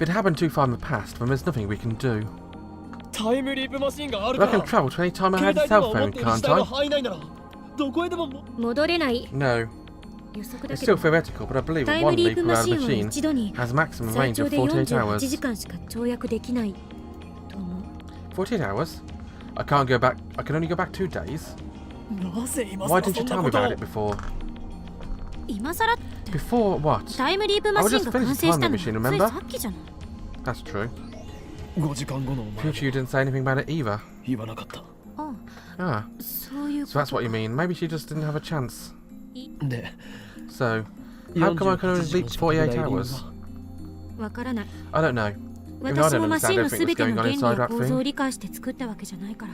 If it happened too far in the past, then there's nothing we can do. タイムリープマシンがある But か I ら can travel to any time I 携 had a 帯電話 cell を持 phone, っている can't 時代の I? 範囲内ならどこへでも 戻れない。 No. 予測だ It's け still ど theoretical, but I believe タ that イム one リー leap プマ around シ the ンは machine 一度に has maximum 最 range 長 of で 48 48 hours. 時間しか跳躍できないと思う。 48 hours? I can't go back. I can only go back 2 days. なぜ今 Why 更 didn't そ you ん tell な me ことを about it before? 今さら Before what? タイムリープマシンが完成したのはつい Finished the time machine, remember? さっきじゃない。 That's true. 5時間後のお前 Future, you didn't say anything about it either. 言わなかった。あ Ah, そういうこ so と that's what you mean. Maybe she just didn't have a chance. で So, how come I can only leap 48 hours? わからない。 I don't know. 私もマシンの everything すべ that's て going の on 原理 inside や that 構造を thing. 理解して作ったわけじゃないから。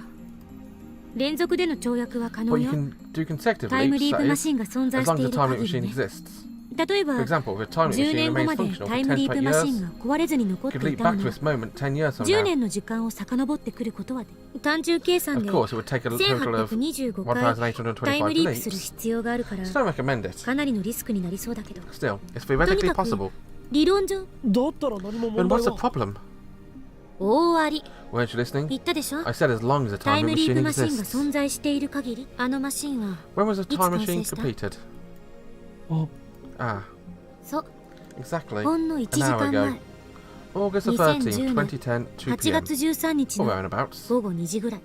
連続での跳躍は可能 But you よ。 can do consecutive タイム leaps, リープ that マ is, シンが存在 as し long てい as る the timing 限り machine ね。 exists. 例え For ば example, if a timing 10 machine 年後 remains まで functional タ for イム 10 リー to プ 20 マシン years, が壊れずに残っ could てい leap たの back to に this moment 10 years from 10 now. 年の時間を遡ってくることは単純計算 Of で course, it would take a total of 1825回タイム 1,825 リープする leaps. 必要があるから Still recommend it. かなりのリスクになりそうだけど Still, it's theoretically possible. 理論上だったら何も Then 問題 what's the は problem? 大あり Weren't you listening? 言ったでしょ I said as long as the タイ time ムリー machine プマシンが exists. 存在している限りあのマシンは When was the time machine いつ完成した？ completed? あ Ah, そう exactly. ほんの1 An 時 hour 間 ago. 前 August the 13th, 2010 2010, 2 8 p.m. 月13日 Or の whereabouts. 午後2時ぐらい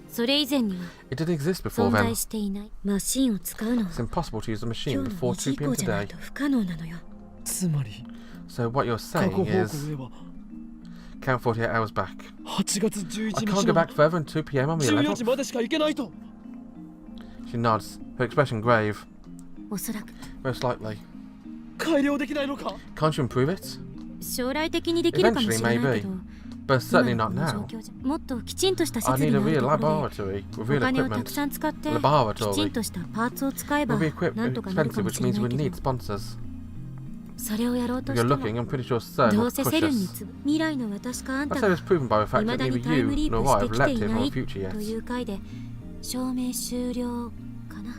それ以前には It didn't exist before 存 then. 在していないマシンを使うのは It's impossible to use the 今 machine 日の before 2時以 2 p.m. 降じゃない today. と不可能なのよつまり So what you're 過去 saying 方向 is へは count 48 hours back. 8月 I 11 can't 日 go の back further than 2 p.m. on the 14時 11th. までしか行けないと She nods, her expression grave. おそらく Most likely. 改良できないのか Can't you improve it? 将来的にできるかもしれないけど But certainly 今 not のこの now. 状況じゃもっときちんとした設 I 備 need a がある real ところで laboratory with お real 金をたく equipment. さん使ってきちん Laboratory としたパーツを使えば Will be なんとかなるか expensive, もし which れ means ない we け need ど sponsors. それをやろうと If し you're ても looking, I'm pretty sure CERN どう would せ push セルン us. に次ぐ未来の私かあん I'd た say が it's proven by the fact 未 that だに neither タイム you リープ nor し I て have きて leapt い in な our い future と yet. いう回で証明終了かな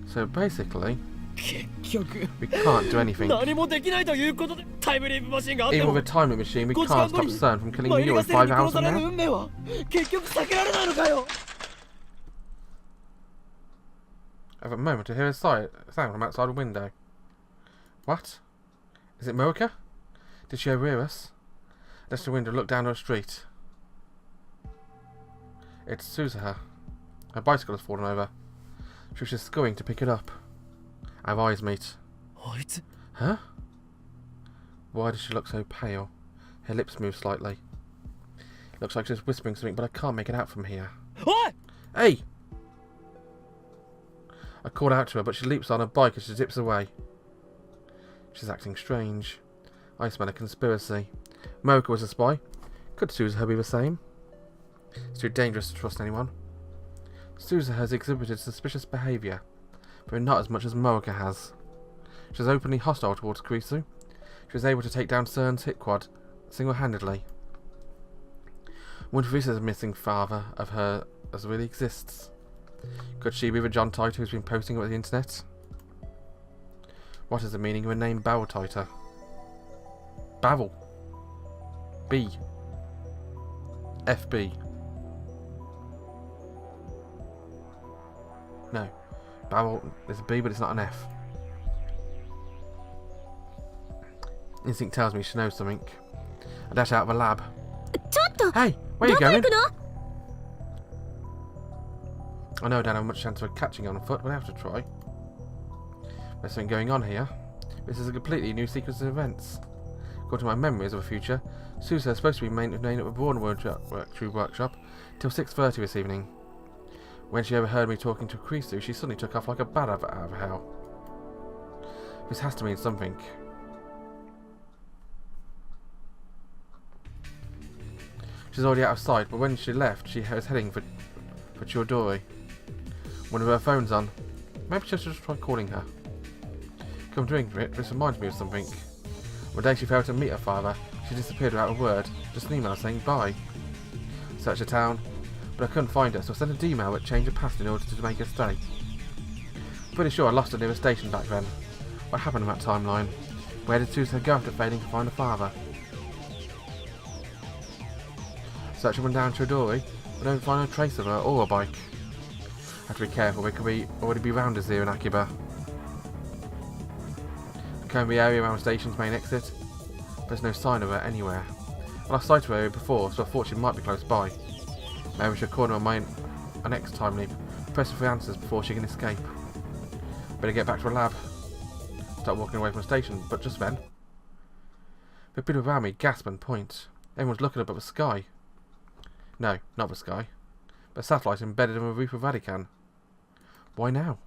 So basically, 結局 we can't do anything. 何もできないということでタイムリープマシンがあって Even も with a timing machine, we 5時 can't 間後 stop に CERN from killing マイ me ル or が in セル 5に hours 殺さ from れる now. 運命は結局避けられないのかよ At the moment, I hear a sound from outside a window. What? Is it Mocha? Did she overhear us? I left the window and looked down the street. It's Suzuha. Her bicycle has fallen over. She was just going to pick it up. Our eyes meet. あいつ Huh? Why does she look so pale? Her lips move slightly. It looks like she's whispering something, but I can't make it out from here. おい Hey! I called out to her, but she leaps on her bike as she zips away. She's acting strange. I smell a conspiracy. Mocha was a spy. Could Suzuha be the same? It's too dangerous to trust anyone. Suzuha has exhibited suspicious behaviour, but not as much as Mocha has. She was openly hostile towards Kurisu. She was able to take down CERN's hit quad single-handedly. Wonder if this is a missing father of her as really exists. Could she be the John Titor who's been posting about the internet? What is the meaning of the name Barrel Titor? Barrel. B. FB. No. Barrel is a B, but it's not an F. Instinct tells me she knows something. I dash out of the lab. ちょっと Hey, where ど are こ you 行 going? くの I know I don't have much chance of catching on foot, but I have to try. There's something going on here. This is a completely new sequence of events. According to my memories of the future, Susa is supposed to be maintaining at the Brawn Workshop till 6:30 this evening. When she overheard me talking to Kurisu, she suddenly took off like a bat out of hell. This has to mean something. She's already out of sight, but when she left, she was heading for Chiodori. One of her phone's on. Maybe she'll just try calling her. Come drink for it, this reminds me of something. One day she failed to meet her father. She disappeared without a word, just an email saying bye. Searched the town, but I couldn't find her, so I sent an email that changed her past in order to make her stay. Pretty sure I lost her near the station back then. What happened in that timeline? Where did Suzuha go after failing to find her father? Search up and down Chidori, but don't find a trace of her or a bike. Have to be careful, we could already be rounders here in Akiba. Combing the area around the station's main exit. There's no sign of her anywhere. Well, I've sighted her area before, so I thought she might be close by. Maybe we should corner on my next time leap. Press for answers before she can escape. Better get back to her lab. Start walking away from the station, but just then... The people around me gasp and point. Everyone's looking up at the sky. No, not the sky. But a satellite embedded in the roof of Vatican. Why now?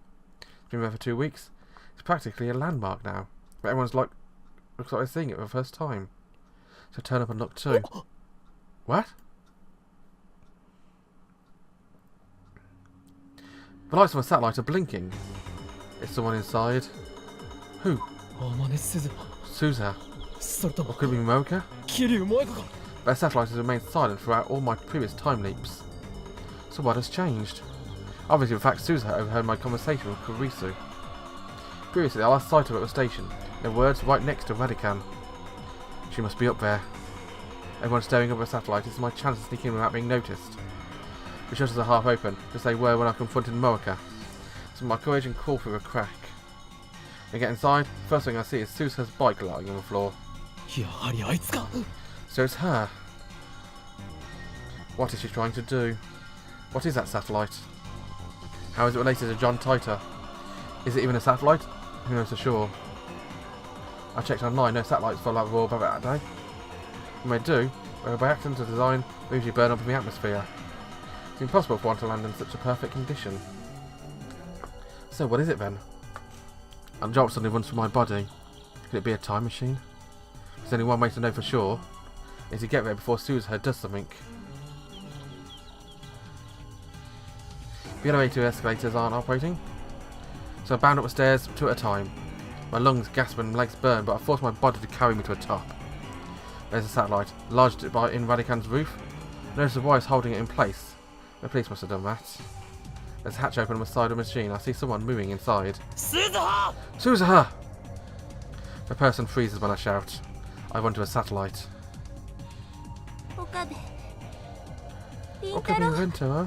It's been there for 2 weeks. It's practically a landmark now. But everyone's looks like they're seeing it for the first time. So turn up and look too. What? The lights on the satellite are blinking. Is someone inside? Who? Suzuha. Or could it be Mocha? But the satellite has remained silent throughout all my previous time leaps. So what has changed? Obviously the fact Suzuha overheard my conversation with Kurisu. Previously I last sighted her at the station. The words right next to Vatican. She must be up there. Everyone staring up at the satellite. This is my chance to sneak in without being noticed. The shutters are half open, just as they were when I confronted Moeka. So my courage and crawl through a crack. I get inside, first thing I see is Suzuha's bike lying on the floor. So it's her. What is she trying to do? What is that satellite? How is it related to John Titor? Is it even a satellite? Who knows for sure? I checked online, no satellites fell out of orbit that day. When they do, whether by accident or design, they usually burn up in the atmosphere. It's impossible for one to land in such a perfect condition. So what is it then? A jolt suddenly runs through my body. Could it be a time machine? There's only one way to know for sure, is to get there before Suzuha does something. The elevator escalators aren't operating, so I bound up the stairs 2 at a time. My lungs gasp and legs burn, but I force my body to carry me to the top. There's a satellite, lodged in Vatican's roof. Notice the wires holding it in place. The police must have done that. There's a hatch open on the side of the machine. I see someone moving inside. Suzuha! Suzuha! The person freezes when I shout. I run to a satellite. Okabe. Okabe Rinto, huh?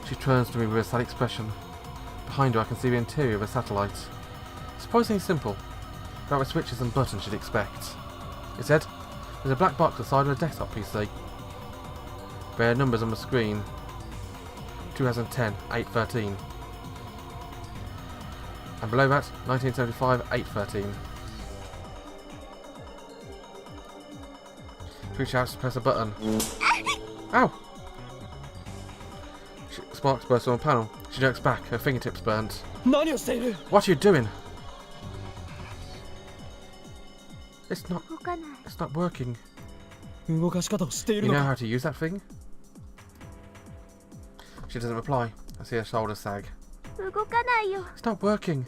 She turns to me with a sad expression. Behind her I can see the interior of a satellite. Surprisingly simple. Without the switches and buttons you'd expect. Instead, there's a black box beside a desktop PC. There are numbers on the screen. 2010, 813. And below that, 1975, 813. Three shouts to press a button. Ow! Sparks burst on the panel. She jerks back, her fingertips burnt. What are you doing? It's not working. You know how to use that thing? She doesn't reply. I see her shoulders sag. It's not working.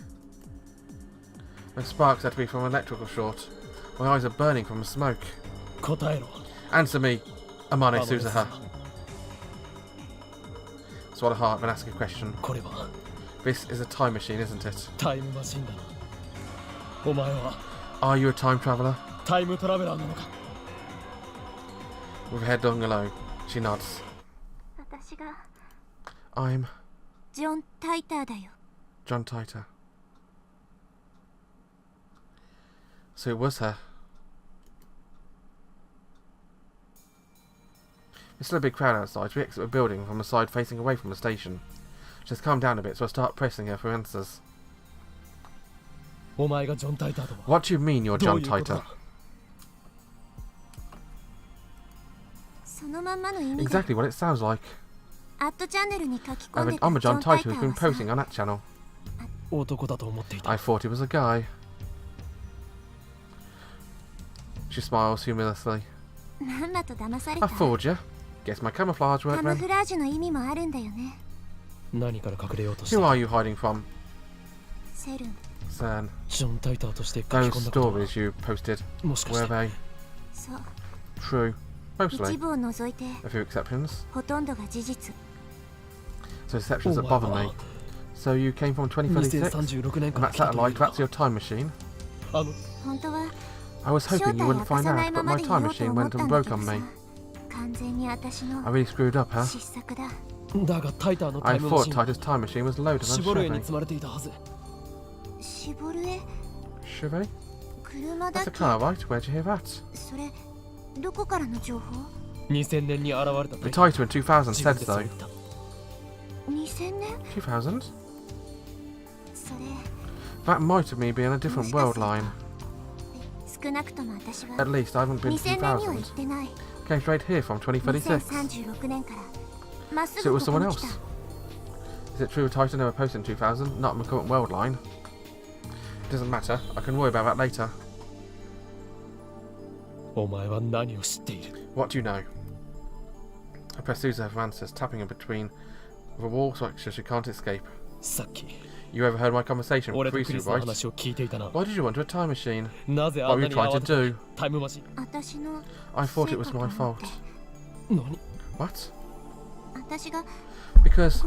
The sparks had to be from an electrical short. My eyes are burning from the smoke. Answer me, Amane Suzuha. Swallow hard and ask a question. This is a time machine, isn't it? Are you a time traveller? With her head down low, she nods. I'm John Titor. John Titor. So it was her. There's still a big crowd outside. We exit the building from the side facing away from the station. She's calmed down a bit, so I start pressing her for answers. What do you mean you're John Titor? Exactly what it sounds like. I'm a John Titor who's been posting on that channel. I thought he was a guy. She smiles humorously. I fooled you. Guess my camouflage worked then. Who are you hiding from? CERN. Those stories you posted, were they true? Mostly. A few exceptions. So deceptions that bother me. So you came from 2036? And that satellite, that's your time machine? あの I was hoping you wouldn't find out, but my time machine went and broke on me. I really screwed up, huh? だがタイターのタ I イムマ thought シン Titor's time machine was loaded シ and ボルエに Chevy. 積まれていたはず Chevy? That's a car, right? Where'd you hear that? 2000年に現れた The Titor in 2000 自分 said でそう so. 言った 2000? That might have me been a different world line. At least I haven't been to 2000. Came straight here from 2036. So it was someone else. Is it true Titor never posted in 2000? Not in the current world line. It doesn't matter. I can worry about that later. お前は何を知っている What do you know? I press Susa for answers, tapping in between the wall so she can't escape. さっき You ever heard my conversation 俺 with とクリ Krisu, スの right? 話を聞いていたな Why did you want a time machine? なぜ What あん were な you に trying 慌 to てて do? タイムマシン I thought it was my fault. 何 What? Because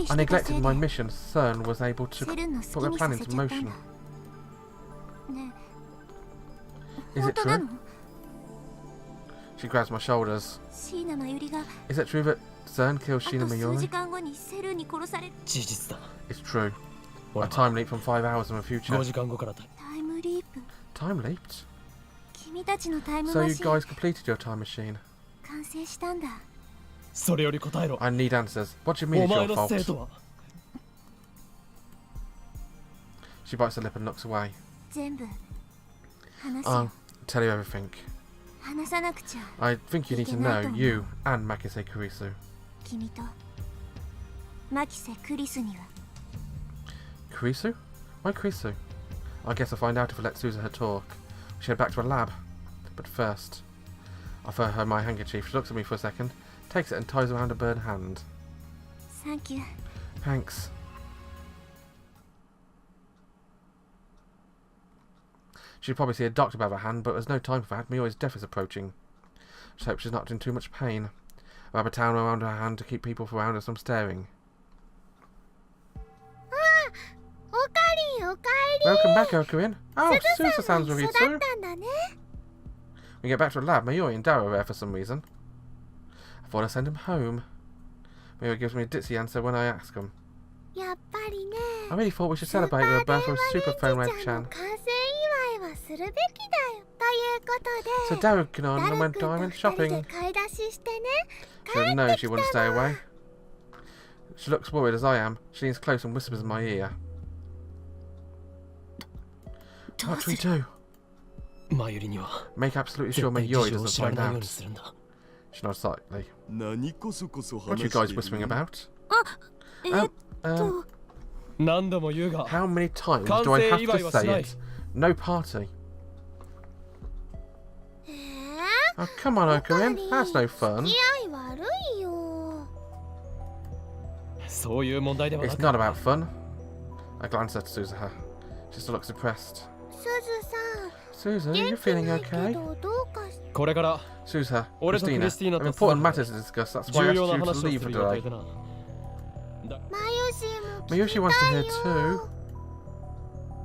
I neglected my mission, CERN was able to put their plan into motion. Is it true? She grabs my shoulders. Is it true that CERN killed Sheena Mayuri? 事実だ It's true. 俺 I は time leap from 5 hours in the future. 5時間後からだ Time leaped? So you guys completed your time machine? それより答えろ I need answers. What do you mean お it's 前 your の生 fault? 徒は She bites her lip and looks away. I'll tell you everything. I think you need to know, you and Makise Kurisu. Kurisu? Why Kurisu? I guess I'll find out if I let Susa her talk. We should head back to her lab. But first, I throw her my handkerchief. She looks at me for a second, takes it and ties it around her burned hand. Thanks. She'd probably see a doctor about her hand, but there's no time for that. Miyoi's death is approaching. Just hope she's not in too much pain. I'll have a towel around her hand to keep people around us from staring. Welcome back, Okuin. Oh, Susa sounds with you too. We get back to the lab. Mayuri and Dara are there for some reason. I thought I'd send him home. Mayuri gives me a ditzy answer when I ask him. I really thought we should celebrate her birth with Super Phone Red-chan. So Dara got on and went diamond shopping. She didn't know she wouldn't stay away. She looks worried as I am. She leans close and whispers in my ear. What do we do? マユリには Make absolutely sure 絶対 Mayuri 事情を doesn't 知ら find ないよう out. にするんだ She nods slightly. 何こそこそ What are you 話して guys る whispering about? 何度も言うが How many times do I have to say it? No party. Oh, come on, Okuin. That's no fun. そういう問題ではな It's く not about fun. I glance at Susa. She still looks depressed. Susa, are you feeling okay? これから Susa, 俺とク Christina, リスティーナ I と have スバ important ル matters to discuss. That's why I 重 asked 要な you 話 to をす leave る for 予定 today. でな Mayushi wants to hear too.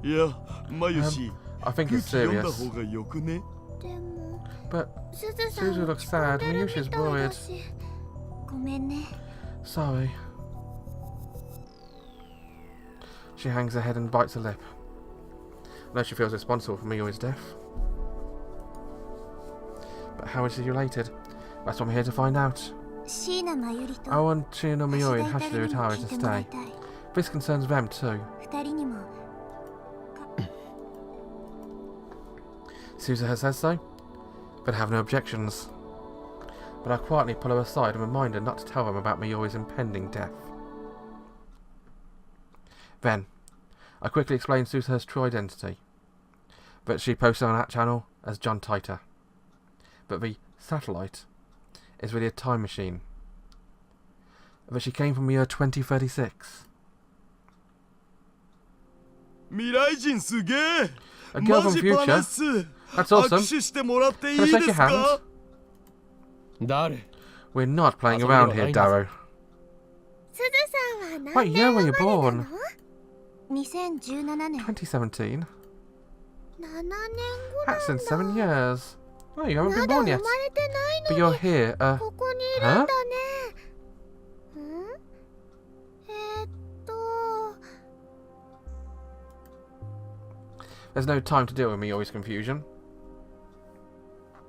いやマユシ I think 空 it's 気読んだ serious. 方がよくね But Susa looks sad. Miyushi's worried. Sorry. She hangs her head and bites her lip. I know she feels responsible for Miyui's death. But how is she related? That's what I'm here to find out. I want Shino Miyuri and Hashira Utari to stay. This concerns them too. Susa has said so, but I have no objections. But I quietly pull her aside and remind her not to tell them about Miyuri's impending death. Then, I quickly explain Susa's true identity. That she posted on that channel as John Titor. But the satellite is really a time machine. That she came from the year 2036. 未来人すげえ A girl マ from ジ future? パネス That's awesome. 握手してもらっていい Can I で shake す your か hand? 誰 We're not playing That's around what here, I Darrow. What year were you born? 2017年 2017. 7年ぐらい That's in 7 years. Oh, you haven't ま been だ born 生 yet. まれてない But の you're に here. ここにいるんだね。There's no time to deal with me always confusion.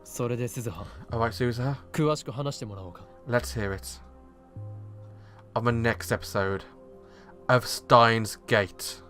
それで鈴葉 Alright, Susa. 詳しく話してもらおうか Let's hear it. On the next episode of Steins Gate.